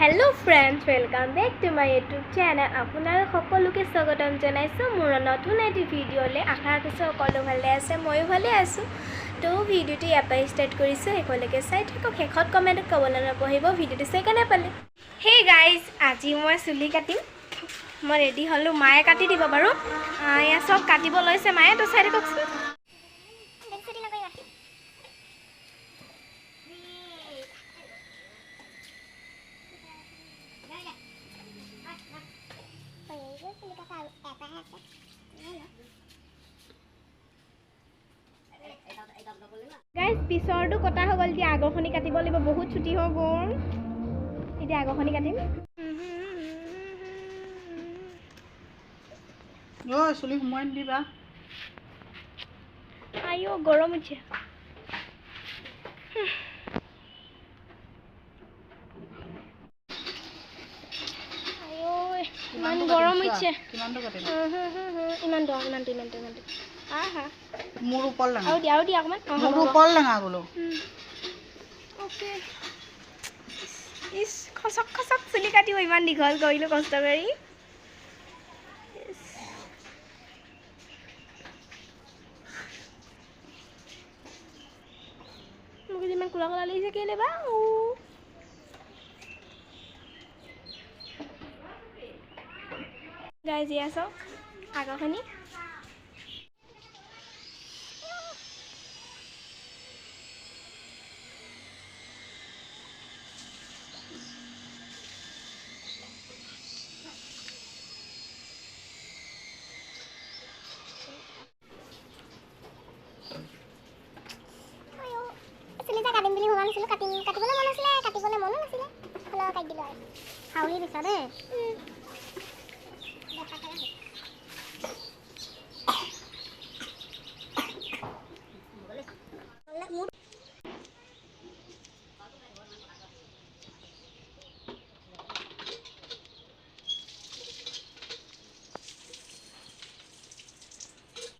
Hello friends, welcome back to my YouTube channel. आपनार सकलोके स्वागतम जनाइছো मोर नतुन एटी भिडिओले। आशा राखिছো সকলো ভালে আছে, ময়ো ভালে আছো। তো ভিডিওটি ইয়াপা স্টাर्ट কৰিছো, একলৈকে চাই থাকক। শেষত কমেন্টত কবলৈ নপহিব ভিডিওটি চাই কেনে পালে। হে গাইজ, আজি মই চুলি কাটিম। মই ৰেডি হলো, মায়ে কাটি দিব বাৰু। ইয়া সব কাটিব লৈছে মায়ে, তো চাই থাককচোন। गाइस पिछरটো কটা হৈ গল, এতিয়া আগৰখনি কাটিব লাগিব। বহুত ছুটি হৈ গল, এতিয়া আগৰখনি কাটিম। চুলি সোমাই দিবা। আইও গৰম উঠছে। আইও ইমান গৰম উঠছে। কিমানটো কাটিম? ইমানটো। আহা মোৰ ওপৰ লাঙা। আৰু দিয়া অকমান। মোৰ ওপৰ লাঙা গলো। ওকে। ইস খসক চুলি কাটিব ইমান দীঘল কৰিলো কষ্ট কৰি। মোক ইমান কোলা লাগিছে কেলে বা। গাইজ ইয়া চাওক আগৰখনি। কাটিম বুলি ভবা নাছিলো, কাটিবলৈ মন আছিলে, কাটিবলৈ মনো নাছিলে, হ'লেও কাটি দিলো আৰু। হাউলি দিছা দেই।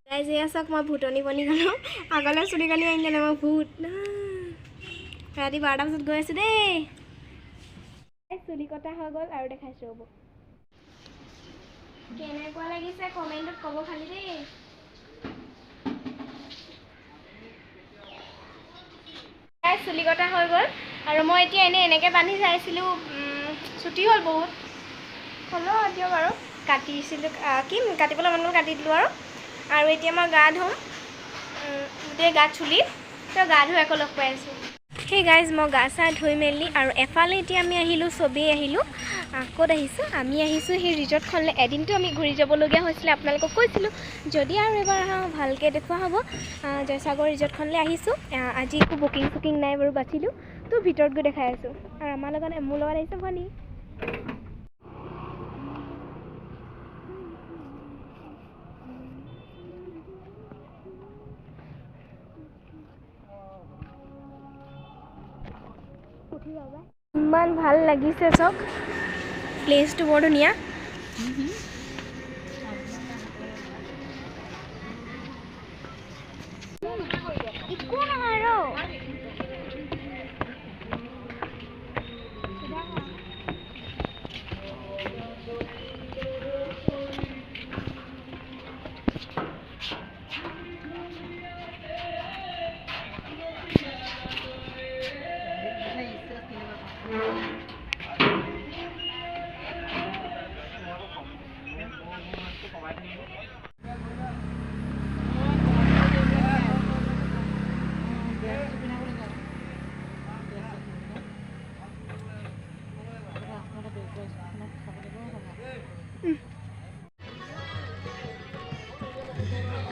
গাইজ এয়া চাওক, মই ভূতনি বনি গ'লোঁ। আগলৈ চুলি কালি আনি দিলে মই ভূত। ৰাতি 12টা বজাত গৈ আছোঁ দেই। চুলি কটা হৈ গ'ল আৰু দেখাইছোঁ ৰ'ব। কেনেকুৱা লাগিছে কমেণ্টত ক'ব খালি দেই। চুলি কটা হৈ গ'ল আৰু মই এতিয়া এনেকৈ বান্ধি চাইছিলোঁ, ছুটি হ'ল বহুত। হ'লেও দিয়ক আৰু কাটিছিলোঁ, কাটিবলৈ মন গ'ল কাটি দিলোঁ আৰু এতিয়া মই গা ধুম। গোটেই গাত চুলি তো গা ধুই আকৌ লগ পাই আছোঁ। সেই গাইজ মই গা চা ধুই মেলি আৰু এফালে এতিয়া আমি আহিলোঁ, চবেই আহিলোঁ। ক'ত আহিছোঁ? আমি আহিছোঁ সেই ৰিজৰ্টখনলৈ। এদিনটো আমি ঘূৰি যাবলগীয়া হৈছিলে, আপোনালোকক কৈছিলোঁ যদি আৰু এবাৰ আহোঁ ভালকৈ দেখুওৱা হ'ব। জয়সাগৰ ৰিজৰ্টখনলৈ আহিছোঁ। আজি একো বুকিং নাই বাৰু, বাচিলোঁ তো ভিতৰত গৈ দেখাই আছোঁ। আৰু মোৰ লগত আহিছে ভনী। ইমান ভাল লাগিছে চাওক, প্লেচটো বৰ ধুনীয়া। একো নহয় ৰ।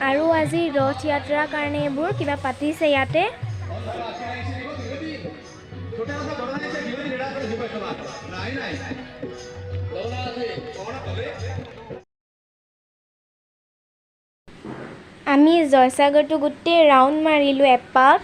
আৰু আজি ৰথ যাত্ৰাৰ কাৰণে এইবোৰ কিবা পাতিছে ইয়াতে। আমি জয়সাগৰটো গোটেই ৰাউণ্ড মাৰিলোঁ এপাক।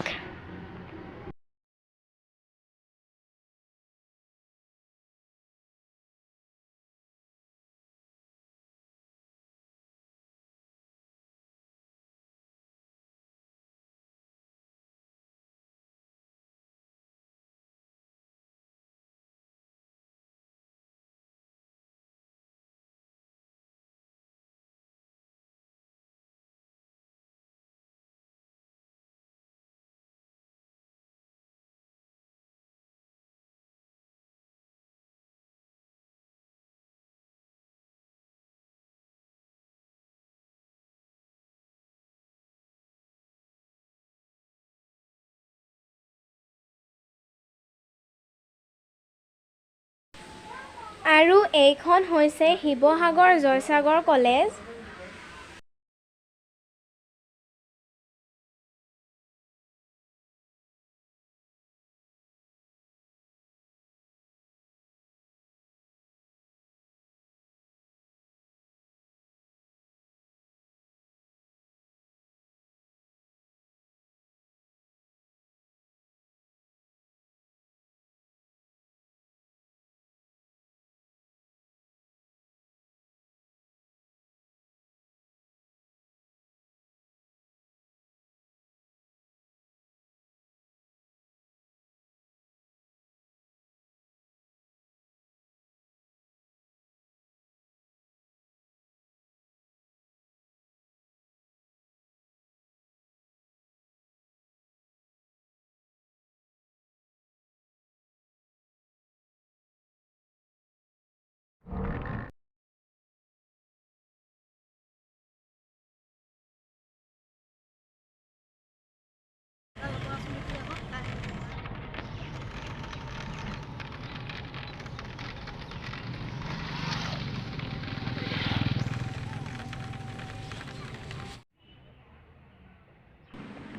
আৰু এইখন হৈছে শিৱসাগৰ জয়সাগৰ কলেজ।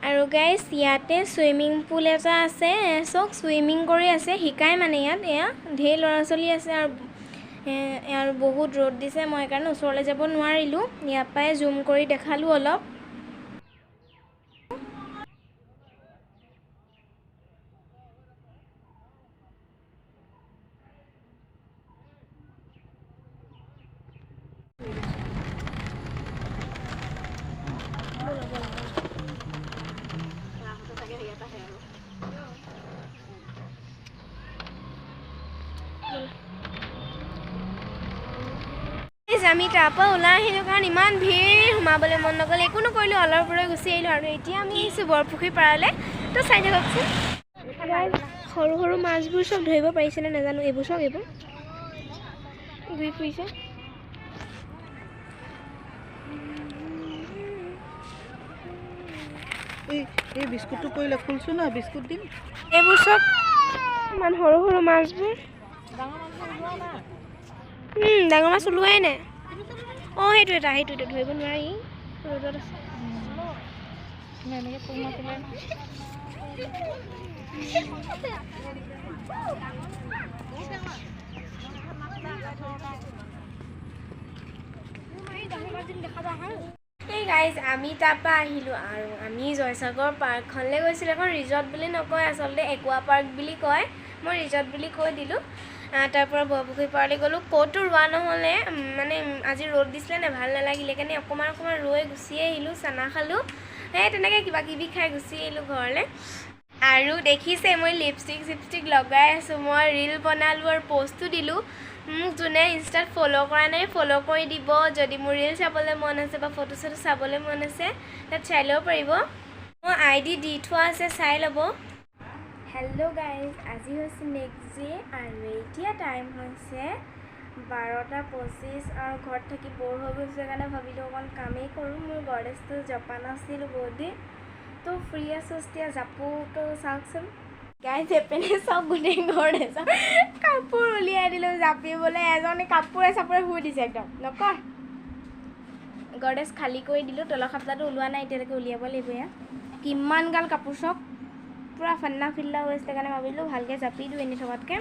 আৰু গাইজ ইয়াতে ছুইমিং পুল এটা আছে, চব ছুইমিং কৰি আছে, শিকাই মানে ইয়াত এয়া ঢেৰ ল'ৰা ছোৱালী আছে আৰু বহুত ৰ'দ দিছে, মই সেইকাৰণে ওচৰলৈ যাব নোৱাৰিলোঁ, ইয়াৰ পৰাই জুম কৰি দেখালোঁ অলপ। আমি তাৰপৰা ওলাই আহিলোঁ কাৰণ ইমান ভিৰ, সোমাবলৈ মন নগ'ল, একো নকৰিলোঁ, অলপ ৰৈ গুচি আহিলোঁ। আৰু এতিয়া আমি আহিছোঁ বৰপুখুৰী পাৰলৈ, তো চাই থাককচোন। সৰু সৰু মাছবোৰ চব ধৰিব পাৰিছেনে নাজানো, এইবোৰ চব এইবোৰ ঘূৰি ফুৰিছে। এই বিস্কুটটো পৰিলে খুলছোঁ ন, বিস্কুট দিম। এইবোৰ চব ইমান সৰু সৰু মাছবোৰ, ডাঙৰ মাছ ওলোৱাই নাই। অঁ সেইটো ধৰিব নোৱাৰি, ৰ'দত আছে। এই গাইজ আমি তাৰপৰা আহিলোঁ আৰু আমি জয়সাগৰ পাৰ্কখনলৈ গৈছিলোঁ। এখন ৰিজৰ্ট বুলি নকয়, আচলতে একুৱা পাৰ্ক বুলি কয়, মই ৰিজৰ্ট বুলি কৈ দিলোঁ। তাৰপৰা বৰপুখুৰী পাৰলৈ গ'লোঁ, ক'তো ৰোৱা নহ'লে, মানে আজি ৰ'দ দিছিলে নে ভাল নালাগিলে, সেইকাৰণে অকণমান ৰৈ গুচি আহিলোঁ, চানা খালোঁ, সেই তেনেকৈ কিবা কিবি খাই গুচি আহিলোঁ ঘৰলৈ। আৰু দেখিছে মই লিপষ্টিক লগাই আছোঁ, মই ৰীল বনালোঁ আৰু পষ্টো দিলোঁ। মোক যোনে ইনষ্টাত ফ'ল' কৰা নাই ফ'ল' কৰি দিব, যদি মোৰ ৰীল চাবলৈ মন আছে বা ফটো চটো চাবলৈ মন আছে তাত চাই ল'ব পাৰিব, মই ID দি থোৱা আছে, চাই ল'ব। হেল্ল' গাইজ, আজি হৈছে নেক্সট ডে আৰু এতিয়া টাইম হৈছে 12:25 আৰু ঘৰত থাকি ব'ৰ হৈ গৈছোঁ, সেইকাৰণে ভাবিলোঁ অকণ কামেই কৰোঁ। মোৰ গডৰেজটো জপা নাছিলোঁ বহুত দিন, তো ফ্ৰী আছোঁ এতিয়া, জাপোটো চাওকচোন গাইজ, এপিনে চব গোটেই গডৰেজৰ কাপোৰ উলিয়াই দিলোঁ জাপিবলৈ, এজনে কাপোৰে চাপোৰে শুই দিছে একদম নকয়। গডৰেজ খালী কৰি দিলোঁ, তলৰ খাপলাটো ওলোৱা নাই এতিয়ালৈকে, উলিয়াব লাগিব। এয়া কিমান গাল কাপোৰ চব পূৰা ফান্না ফিল্লা হৈ আছিলে, কাৰণে ভাবিলোঁ ভালকৈ জাপি দিওঁ এনেই থকাতকৈ।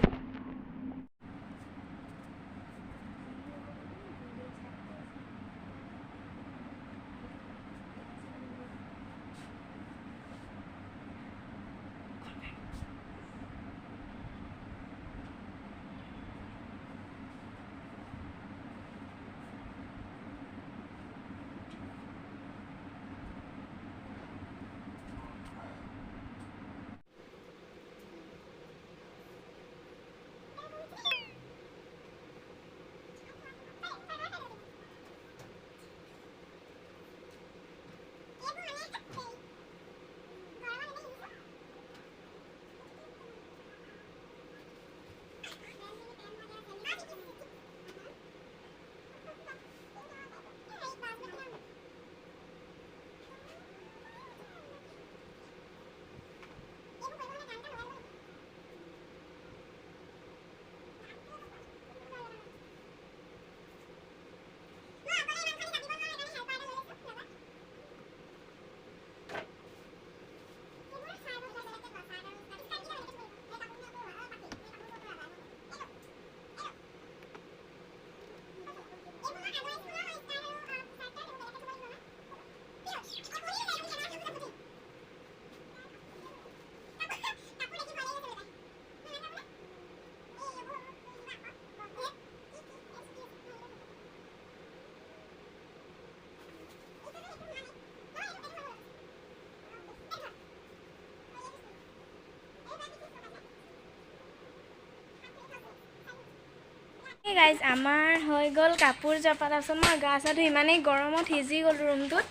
গাইজ আমাৰ হৈ গ'ল কাপোৰ জপা। তাৰপিছত মই গা চা ধুই ইমানেই গৰমত সিজি গ'লোঁ ৰুমটোত।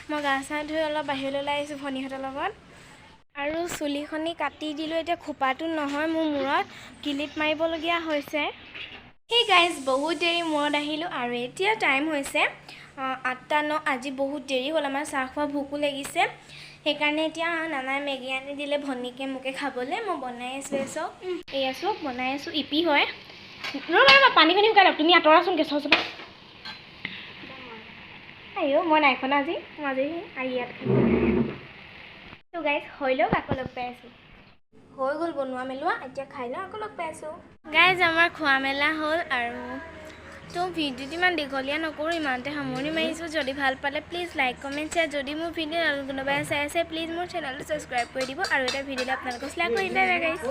মই গা চা ধুই অলপ বাহিৰলৈ ওলাই আহিছোঁ ভনীহঁতৰ লগত। আৰু চুলিখনি কাটি দিলোঁ। এতিয়া খোপাটো নহয়, মোৰ মূৰত কিলিপ মাৰিবলগীয়া হৈছে। সেই গাইজ বহুত দেৰি মূৰত আহিলোঁ আৰু এতিয়া টাইম হৈছে 8:09। আজি বহুত দেৰি হ'ল, আমাৰ চাহ খোৱা ভোকো লাগিছে। সেইকাৰণে এতিয়া নানাই মেগী আনি দিলে ভনীকে মোকে খাবলৈ। মই বনাই আছোঁ এয়া চব বনাই আছোঁ। ইপি হয় ৰ'বা পানীখিনি শুকাই লওক। তুমি আঁতৰাচোন গেছৰ ওচৰত। আইও মই নাই খোৱা আজি ইয়াত খাইছোঁ। গাইজ হৈ লওক আকৌ লগ পাই আছোঁ। হৈ গ'ল বনোৱা মেলোৱা, এতিয়া খাই লওঁ আকৌ লগ পাই আছোঁ। গাইজ আমাৰ খোৱা মেলা হ'ল আৰু তো ভিডিঅ'টো ইমান দীঘলীয়া নকৰোঁ, ইমানতে সামৰণি মাৰিছোঁ। যদি ভাল পালে প্লিজ লাইক কমেণ্ট শ্বেয়াৰ। যদি মোৰ ভিডিঅ' কোনোবাই চাই আছে প্লিজ মোৰ চেনেলটো ছাবস্ক্ৰাইব কৰি দিব আৰু এটা ভিডিঅ'লৈ আপোনালোকক শ্বেয়াৰ কৰি দিব গাইজ।